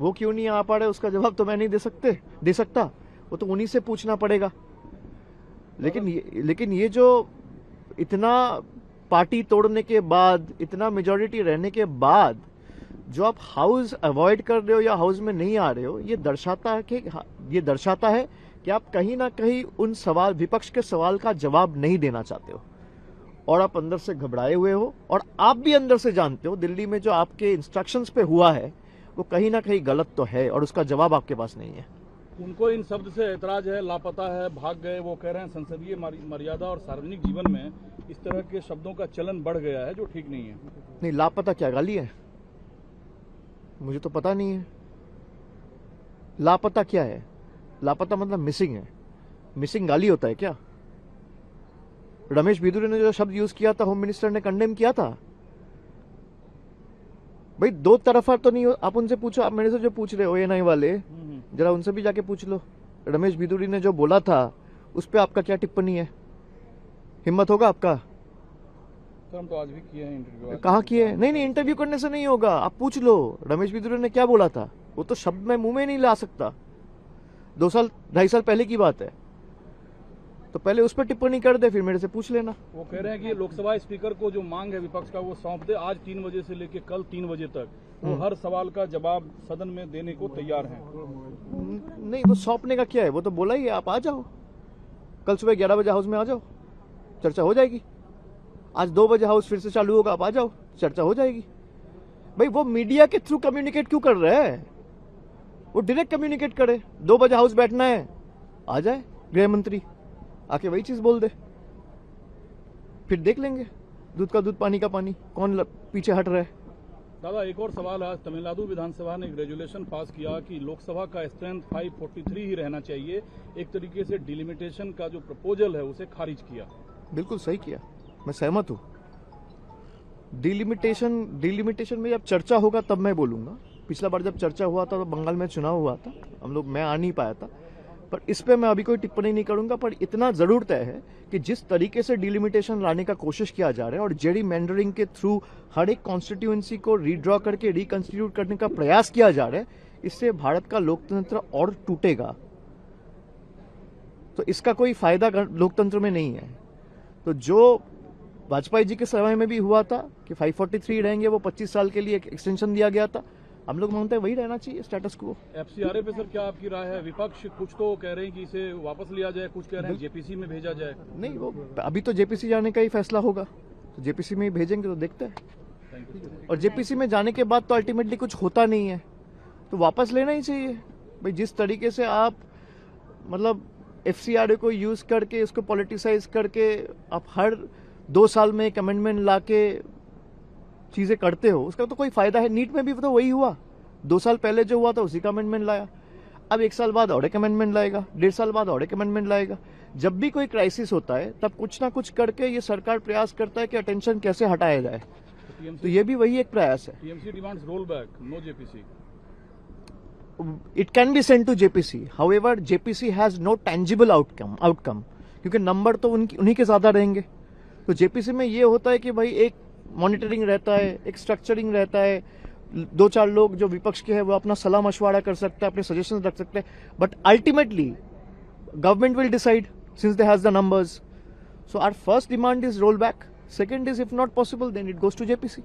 वो क्यों नहीं आ पा रहे उसका जवाब तो मैं नहीं दे सकता, वो तो उन्हीं से पूछना पड़ेगा। लेकिन ये जो इतना पार्टी तोड़ने के बाद, इतना मेजॉरिटी रहने के बाद जो आप हाउस अवॉइड कर रहे हो या हाउस में नहीं आ रहे हो, ये दर्शाता है कि आप कहीं ना कहीं उन सवाल, विपक्ष के सवाल का जवाब नहीं देना चाहते हो और आप अंदर से घबराए हुए हो। और आप भी अंदर से जानते हो दिल्ली में जो आपके इंस्ट्रक्शंस पे हुआ है वो कहीं ना कहीं गलत तो है और उसका जवाब आपके पास नहीं है। उनको इन शब्द से ऐतराज है, लापता है, भाग गए। वो कह रहे हैं संसदीय मर्यादा और सार्वजनिक जीवन में इस तरह के शब्दों का चलन बढ़ गया है जो ठीक नहीं है। नहीं, लापता क्या गाली है? मुझे तो पता नहीं है लापता क्या है। लापता मतलब मिसिंग है। मिसिंग गाली होता है क्या? रमेश बिदुरी ने जो शब्द यूज किया था, होम मिनिस्टर ने कंडेम किया था। भाई दो तरफा तो नहीं हो। आप उनसे पूछो, आप मेरे से जो पूछ रहे हो एएनआई वाले, जरा उनसे भी जाके पूछ लो। रमेश बिदुरी ने जो बोला था उस पर आपका क्या टिप्पणी है? हिम्मत होगा आपका? सर हम तो आज भी किए हैं इंटरव्यू। कहाँ किए? नहीं, इंटरव्यू करने से नहीं होगा। आप पूछ लो रमेश बिदुरी ने क्या बोला था। वो तो शब्द मैं मुंह में नहीं ला सकता। 2 साल 2.5 साल पहले की बात है, तो पहले उस पर टिप्पणी कर दे, फिर मेरे से पूछ लेना। वो कह रहे हैं कि लोकसभा स्पीकर को जो मांग है विपक्ष का वो सौंप दे। आज 3 बजे से लेकर कल 3 बजे तक वो हर सवाल का जवाब सदन में देने को तैयार हैं। नहीं, वो सौंपने का क्या है? वो तो बोला ही है, आप आ जाओ, कल सुबह 11 बजे हाउस में आ जाओ, चर्चा हो जाएगी। आज 2 बजे हाउस फिर से चालू होगा, आप आ जाओ, चर्चा हो जाएगी। भाई वो मीडिया के थ्रू कम्युनिकेट क्यों कर रहे हैं? वो डायरेक्ट कम्युनिकेट करे। 2 बजे हाउस बैठना है, आ जाए गृह मंत्री, आके वही चीज बोल दे, फिर देख लेंगे दूध का दूध पानी का पानी, कौन पीछे हट रहा है। दादा एक और सवाल। आज तमिलनाडु विधानसभा ने एक रेजुलेशन पास किया कि लोकसभा का स्ट्रेंथ 543 ही रहना चाहिए। एक तरीके से डिलिमिटेशन का जो प्रपोजल है उसे खारिज किया। बिल्कुल सही किया, मैं सहमत हूं। डिलिमिटेशन में जब चर्चा होगा तब मैं बोलूंगा। पिछला बार जब चर्चा हुआ था तो बंगाल में चुनाव हुआ था, मैं आ नहीं पाया था, पर इस पे मैं अभी कोई टिप्पणी नहीं करूंगा। पर इतना जरूर तय है कि जिस तरीके से डिलिमिटेशन लाने का कोशिश किया जा रहा है और जेरी मैंडरिंग के थ्रू हर एक कॉन्स्टिट्यूएंसी को रीड्रॉ करके रिकंस्टिट्यूट करने का प्रयास किया जा रहा है, इससे भारत का लोकतंत्र और टूटेगा। तो इसका कोई फायदा लोकतंत्र में नहीं है। तो जो वाजपेयी जी के समय में भी हुआ था कि 543 रहेंगे, वो 25 साल के लिए एक्सटेंशन दिया गया था, हम लोग मानते हैं वही रहना चाहिए स्टेटस को। एफसीआरए पे सर क्या आपकी राय है? विपक्ष कुछ तो कह रहे हैं कि इसे वापस लिया जाए, कुछ कह रहे हैं जेपीसी में भेजा जाए। नहीं, वो अभी तो जेपीसी जाने का ही फैसला होगा, तो जेपीसी में ही भेजेंगे, तो देखते हैं। और जेपीसी में जाने के बाद तो अल्टीमेटली कुछ होता नहीं है, तो वापस लेना ही चाहिए। भाई जिस तरीके से आप एफसीआरए को यूज करके, इसको पॉलिटिसाइज करके आप हर 2 साल में एक अमेंडमेंट लाके चीजें करते हो, उसका तो कोई फायदा है। नीट में भी तो वही हुआ, 2 साल पहले जो हुआ था उसी का अमेंडमेंट लाया, अब 1 साल बाद और एक अमेंडमेंट लाएगा, 1.5 साल बाद और एक अमेंडमेंट लाएगा। जब भी कोई क्राइसिस होता है तब कुछ ना कुछ करके ये सरकार प्रयास करता है कि अटेंशन कैसे हटाया जाए, तो ये भी वही एक प्रयास है। TMC demands roll back, no JPC. It can be sent to JPC. However, JPC has no tangible outcome, क्योंकि नंबर तो उन्हीं के ज्यादा रहेंगे। तो जेपीसी में ये होता है कि भाई एक मॉनिटरिंग रहता है, एक स्ट्रक्चरिंग रहता है, 2-4 लोग जो विपक्ष के हैं वो अपना सलाह मशवरा कर सकता है, अपने सजेशन रख सकते हैं, but ultimately government will decide since they has the numbers. So our first demand is roll back, second is if not possible then it goes to JPC.